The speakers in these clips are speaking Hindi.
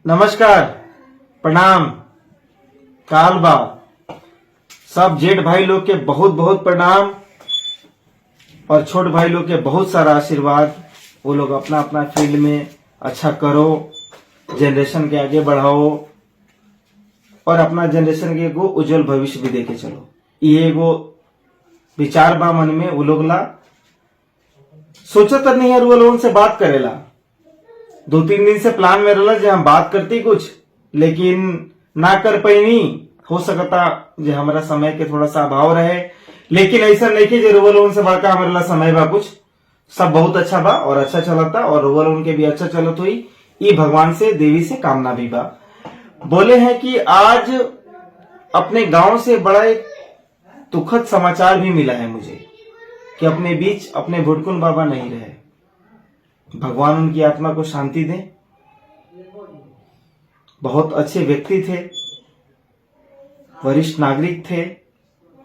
नमस्कार, प्रणाम, कालबा। सब जेठ भाई लोग के बहुत बहुत प्रणाम और छोट भाई लोग के बहुत सारा आशीर्वाद। वो लोग अपना अपना फील्ड में अच्छा करो, जनरेशन के आगे बढ़ाओ और अपना जनरेशन के एगो उज्जवल भविष्य भी देके चलो। ये एगो विचार बा मन में। वो लोग ला सोचत नहीं है, वो लोगों से बात करेला। 2-3 दिन से प्लान में रहला जे हम बात करती कुछ, लेकिन ना कर पैनी। हो सकता जे हमारा समय के थोड़ा सा अभाव रहे, लेकिन ऐसा नहीं कि जे रोवल उनसे बड़का हमारे ला समय बा कुछ। सब बहुत अच्छा बा और अच्छा चलता और रोवल उनके भी अच्छा चलत हुई। ये भगवान से देवी से कामना भी बा। बोले हैं कि आज अपने गांव से बड़ा एक दुखद समाचार भी मिला है मुझे कि अपने बीच अपने भुटकुन बाबा नहीं रहे। भगवान उनकी आत्मा को शांति दे। बहुत अच्छे व्यक्ति थे, वरिष्ठ नागरिक थे,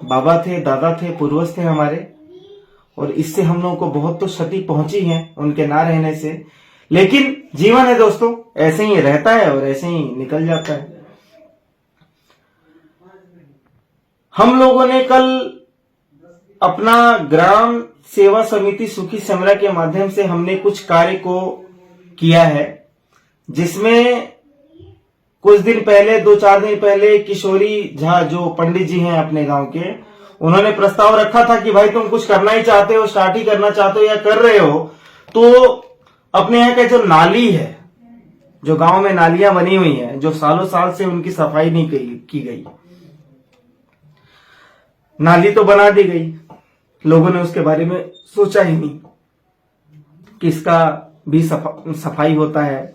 बाबा थे, दादा थे, पूर्वज थे हमारे। और इससे हम लोगों को बहुत तो क्षति पहुंची है उनके ना रहने से। लेकिन जीवन है दोस्तों, ऐसे ही रहता है और ऐसे ही निकल जाता है। हम लोगों ने कल अपना ग्राम सेवा समिति सुखी समरा के माध्यम से हमने कुछ कार्य को किया है, जिसमें कुछ दिन पहले 2-4 दिन पहले किशोरी झा जो पंडित जी हैं अपने गांव के, उन्होंने प्रस्ताव रखा था कि भाई तुम कुछ करना ही चाहते हो, स्टार्ट ही करना चाहते हो या कर रहे हो, तो अपने यहाँ का जो नाली है, जो गांव में नालियां बनी हुई हैं, जो सालों साल से उनकी सफाई नहीं की गई, नाली तो बना दी गई, लोगों ने उसके बारे में सोचा ही नहीं कि इसका भी सफाई होता है।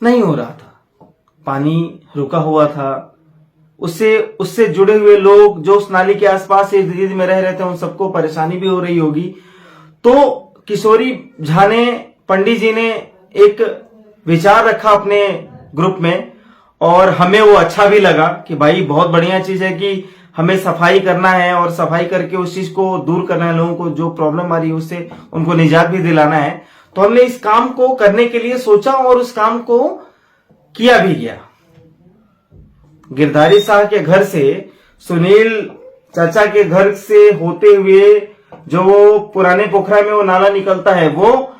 नहीं हो रहा था, पानी रुका हुआ था। उससे जुड़े हुए लोग जो उस नाली के आसपास इर्द गिर्द में रह रहे थे, उन सबको परेशानी भी हो रही होगी। तो किशोरी झा ने, पंडित जी ने एक विचार रखा अपने ग्रुप में और हमें वो अच्छा भी लगा कि भाई बहुत बढ़िया चीज है कि हमें सफाई करना है और सफाई करके उस चीज को दूर करना है। लोगों को जो प्रॉब्लम आ रही है उससे उनको निजात भी दिलाना है। तो हमने इस काम को करने के लिए सोचा और उस काम को किया भी गया। गिरधारी साहब के घर से, सुनील चाचा के घर से होते हुए जो पुराने पोखरा में वो नाला निकलता है, वो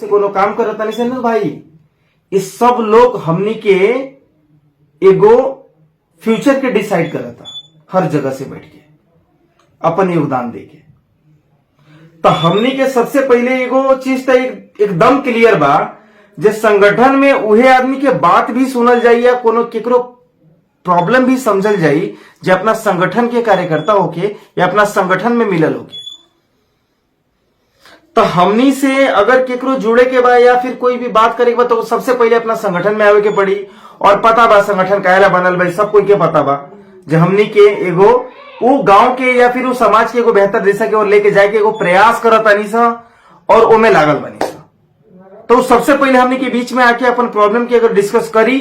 कोनो काम करता नहीं से भाई। इस सब लोग हमनी के एगो फ्यूचर के डिसाइड करता, हर जगह से बैठ के अपन योगदान देके। तो हमनी के सबसे पहले एगो चीज तो एकदम क्लियर बा, जे संगठन में उहे आदमी के बात भी सुनल जाई या कोनो केकरो प्रॉब्लम भी समझल जाई, जे अपना संगठन के कार्यकर्ता होके या अपना संगठन में मिलल होके। तो हमनी से अगर केकरो जुड़े के बा या फिर कोई भी बात करे के बा, तो सबसे पहले अपना संगठन में आवे के पड़ी। और पता बा संगठन काहेला बनल बा, सब कोई के पता बा, जे हमनी के एगो वो गांव के या फिर वो समाज के एगो बेहतर दिशा के ओर लेके जाए के एगो प्रयास करत आनी सा और ओमे लागल बनी सा। तो सबसे पहले हमनी के बीच में आके अपन प्रॉब्लम की अगर डिस्कस करी,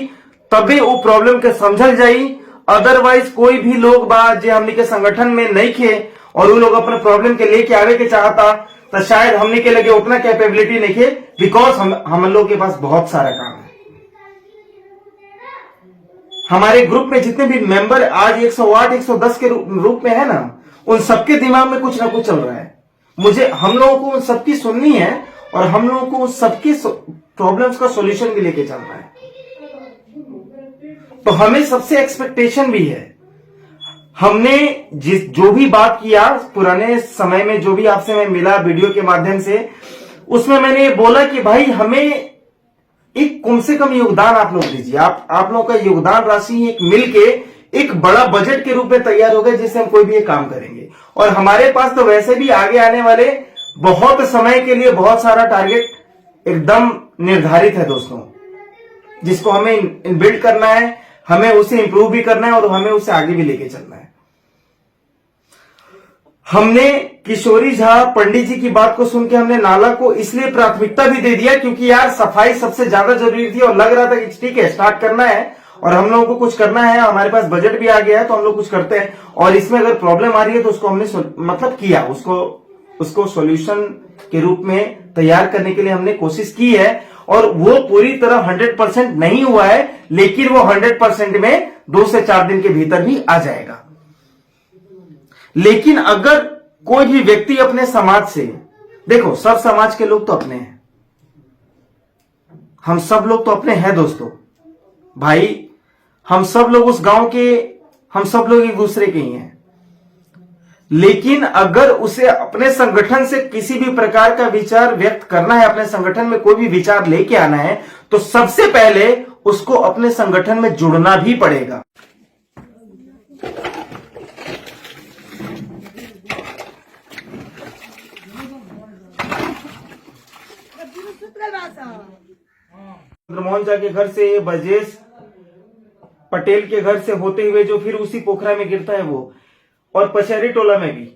तबे वो प्रॉब्लम के समझल जाई। अदरवाइज कोई भी लोग बा जे हमनी के संगठन में नहीं खे और वो लोग अपने प्रॉब्लम के लेके आवे के चाहता, तो शायद हमने के लगे उतना कैपेबिलिटी नहीं है। बिकॉज हम लोग के पास बहुत सारा काम है। हमारे ग्रुप में जितने भी मेंबर आज 108 110 के रूप में है ना, उन सबके दिमाग में कुछ ना कुछ चल रहा है। हम लोगों को उन सबकी सुननी है और हम लोगों को उन सबकी प्रॉब्लम्स का सॉल्यूशन भी लेके चलना है। तो हमें सबसे एक्सपेक्टेशन भी है। हमने जो भी बात किया पुराने समय में, जो भी आपसे मैं मिला वीडियो के माध्यम से, उसमें मैंने बोला कि भाई हमें एक कम से कम योगदान आप लोग दीजिए। आप लोगों का योगदान राशि एक मिलके एक बड़ा बजट के रूप में तैयार हो गए, जिससे हम कोई भी एक काम करेंगे। और हमारे पास तो वैसे भी आगे आने वाले बहुत समय के लिए बहुत सारा टारगेट एकदम निर्धारित है दोस्तों, जिसको हमें बिल्ड करना है, हमें उसे इंप्रूव भी करना है और हमें उसे आगे भी लेके चलना है। हमने किशोरी झा पंडित जी की बात को सुन के हमने नाला को इसलिए प्राथमिकता भी दे दिया क्योंकि यार सफाई सबसे ज्यादा जरूरी थी और लग रहा था कि ठीक है स्टार्ट करना है और हम लोगों को कुछ करना है, हमारे पास बजट भी आ गया है तो हम लोग कुछ करते हैं। और इसमें अगर प्रॉब्लम आ रही है तो उसको हमने मतलब किया, उसको सॉल्यूशन के रूप में तैयार करने के लिए हमने कोशिश की है। और वो पूरी तरह 100% नहीं हुआ है, लेकिन वो 100% में 2 से 4 दिन के भीतर भी आ जाएगा। लेकिन अगर कोई भी व्यक्ति अपने समाज से, देखो सब समाज के लोग तो अपने हैं, हम सब लोग तो अपने हैं दोस्तों, भाई हम सब लोग उस गांव के, हम सब लोग एक दूसरे के ही हैं। लेकिन अगर उसे अपने संगठन से किसी भी प्रकार का विचार व्यक्त करना है, अपने संगठन में कोई भी विचार लेके आना है, तो सबसे पहले उसको अपने संगठन में जुड़ना भी पड़ेगा। मोहन झा के घर से, ब्रजेश पटेल के घर से होते हुए जो फिर उसी पोखरा में गिरता है वो, और पचहरी टोला में भी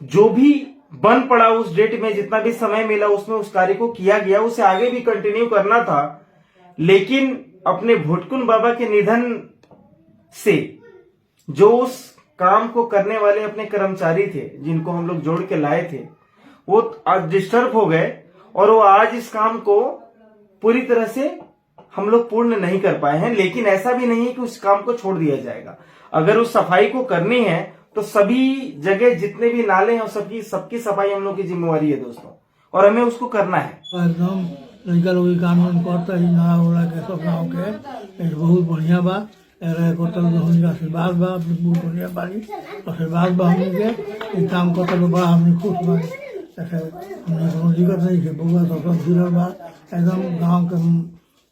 जो भी बन पड़ा उस डेट में, जितना भी समय मिला उसमें उस कार्य को किया गया, उसे आगे भी कंटिन्यू करना था। लेकिन अपने भुटकुन बाबा के निधन से जो उस काम को करने वाले अपने कर्मचारी थे, जिनको हम लोग जोड़ के लाए थे, वो आज डिस्टर्ब हो गए और वो आज इस काम को पूरी तरह से हम लोग पूर्ण नहीं कर पाए हैं। लेकिन ऐसा भी नहीं है कि उस काम को छोड़ दिया जाएगा। अगर उस सफाई को करनी है तो सभी जगह जितने भी नाले हैं सबकी सफाई हम लोग की जिम्मेवारी है दोस्तों, और हमें उसको करना है। एकदम लड़का लोग काम करता ही नाला उला के सब गाँव के बहुत बढ़िया बा। हमने आशीर्वाद बा, बहुत बढ़िया बाड़ी आशीर्वाद बा। हमने के काम करता तो बड़ा हमने खुश बा। ऐसे हमने कोनो दिक्कत नहीं है, बउआ सब जुड़ल बा, एकदम गाँव के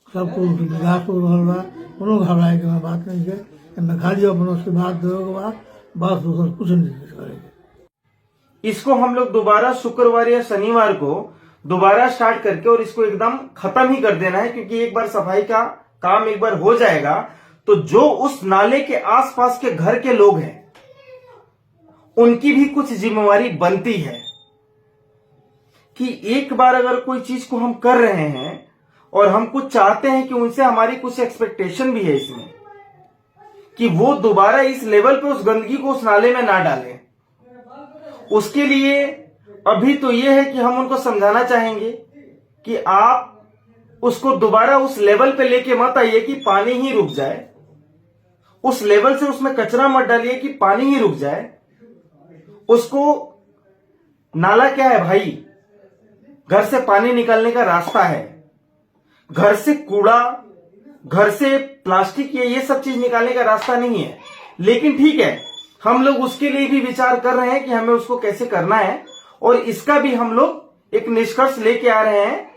सबको विकास हो रहा बा, कोनो घबराए के बात नहीं है। खाली अपना आशीर्वाद देवे बा, बस दूसरा कुछ नहीं करेंगे। इसको हम लोग दोबारा शुक्रवार या शनिवार को दोबारा स्टार्ट करके और इसको एकदम खत्म ही कर देना है, क्योंकि एक बार सफाई का काम एक बार हो जाएगा तो जो उस नाले के आसपास के घर के लोग हैं उनकी भी कुछ जिम्मेवारी बनती है कि एक बार अगर कोई चीज को हम कर रहे हैं और हम कुछ चाहते हैं कि उनसे हमारी कुछ एक्सपेक्टेशन भी है इसमें, कि वो दोबारा इस लेवल पे उस गंदगी को उस नाले में ना डालें। उसके लिए अभी तो ये है कि हम उनको समझाना चाहेंगे कि आप उसको दोबारा उस लेवल पे लेके मत आइए कि पानी ही रुक जाए, उस लेवल से उसमें कचरा मत डालिए कि पानी ही रुक जाए। उसको नाला क्या है भाई, घर से पानी निकलने का रास्ता है, घर से कूड़ा, घर से प्लास्टिक ये सब चीज निकालने का रास्ता नहीं है। लेकिन ठीक है, हम लोग उसके लिए भी विचार कर रहे हैं कि हमें उसको कैसे करना है, और इसका भी हम लोग एक निष्कर्ष लेके आ रहे हैं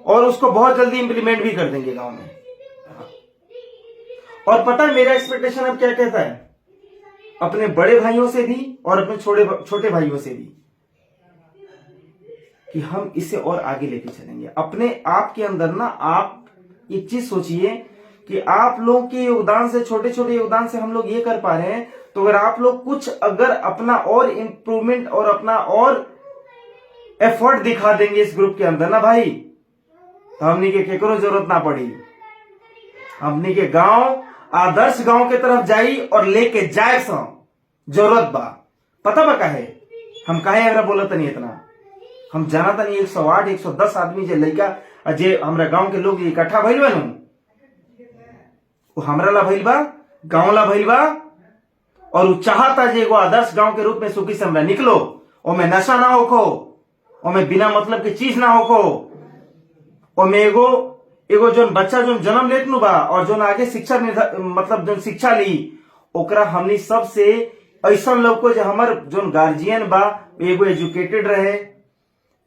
और उसको बहुत जल्दी इंप्लीमेंट भी कर देंगे गांव में। और पता है मेरा एक्सपेक्टेशन अब क्या कहता है, अपने बड़े भाइयों से भी और अपने छोटे भाइयों से भी, कि हम इसे और आगे लेके चलेंगे। अपने आप के अंदर ना, आप एक चीज सोचिए कि आप लोग के योगदान से, छोटे छोटे योगदान से हम लोग ये कर पा रहे हैं, तो अगर आप लोग कुछ अगर अपना और इंप्रूवमेंट और अपना और एफर्ट दिखा देंगे इस ग्रुप के अंदर ना भाई, तो हमने के केकरो जरूरत ना पड़ी। हमने के गांव आदर्श गांव के तरफ जाई और लेके जाए जरूरत बा। पता बा काहे हम काहे हमरा बोलत नहीं, इतना हम जाना था नहीं। 108 110 आदमी जे लड़का जे हमरा गांव के लोग इकट्ठा भइल बा, वो हमरा ला भइल बा, गांव ला भइल बा, और वो चाहता जे एगो आदर्श गांव के रूप में सुखी से हमरा निकलो, ओमे नशा ना होखो, ओमे बिना मतलब की चीज ना होखो, ओमे एगो जोन बच्चा जोन जन्म लेत नु बा और जोन आगे शिक्षा मतलब जोन शिक्षा ली, ओकरा हमनी सबसे ऐसा लोग जो हमार जोन गार्जियन बा एगो एजुकेटेड रहे,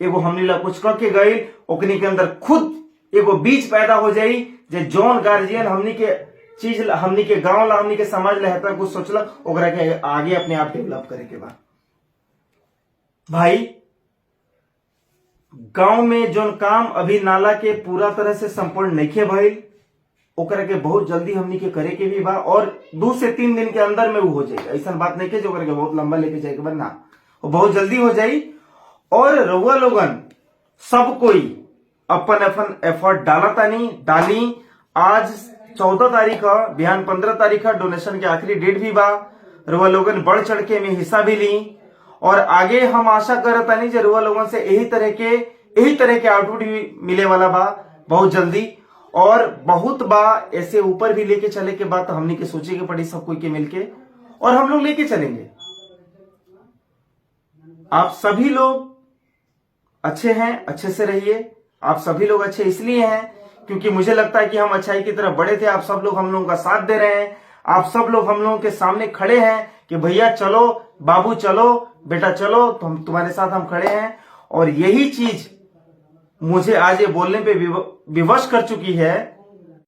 एगो हमनी ला कुछ करके गई, ओकनी के अंदर खुद एगो बीज पैदा हो जाई, जे जोन गार्जियन हमनी के चीज, हमनी के गांव ला, हमनी के समाज ला हेता कुछ सोचला, ओकरा के आगे अपने आप डेवलप करे के बा। भाई गांव में जोन काम अभी नाला के पूरा तरह से संपूर्ण नहीं भइल, ओकरा के बहुत जल्दी हमनी के करे के भी बा, और 2 से 3 दिन के अंदर में वो हो जाएगा। ऐसा बात नहीं के जो करके बहुत लंबा लेके जाए के बा, ना, वो बहुत जल्दी हो जाई। और रउआ लोगन सब कोई अपन एफर्ट डाला तानी डाली। आज 14 तारीख है, बिहान 15 तारीख है, डोनेशन की आखिरी डेट भी बा। रुआ लोगन बढ़ चढ़ के में हिस्सा भी ली और आगे हम आशा करता नहीं जे रुआ लोगन से यही तरह के आउटपुट भी मिले वाला बा बहुत जल्दी। और बहुत बा ऐसे ऊपर भी लेके चले के बाद हमने के सोचे के पड़ी सब कोई के मिलके, और हम लोग लेके चलेंगे। आप सभी लोग अच्छे हैं, अच्छे से रहिए। आप सभी लोग अच्छे इसलिए हैं क्योंकि मुझे लगता है कि हम अच्छाई की तरफ बढ़े थे। आप सब लोग हम लोगों का साथ दे रहे हैं, आप सब लोग हम लोगों के सामने खड़े हैं कि भैया चलो, बाबू चलो, बेटा चलो, तो हम तुम्हारे साथ हम खड़े हैं। और यही चीज मुझे आज ये बोलने पे विवश कर चुकी है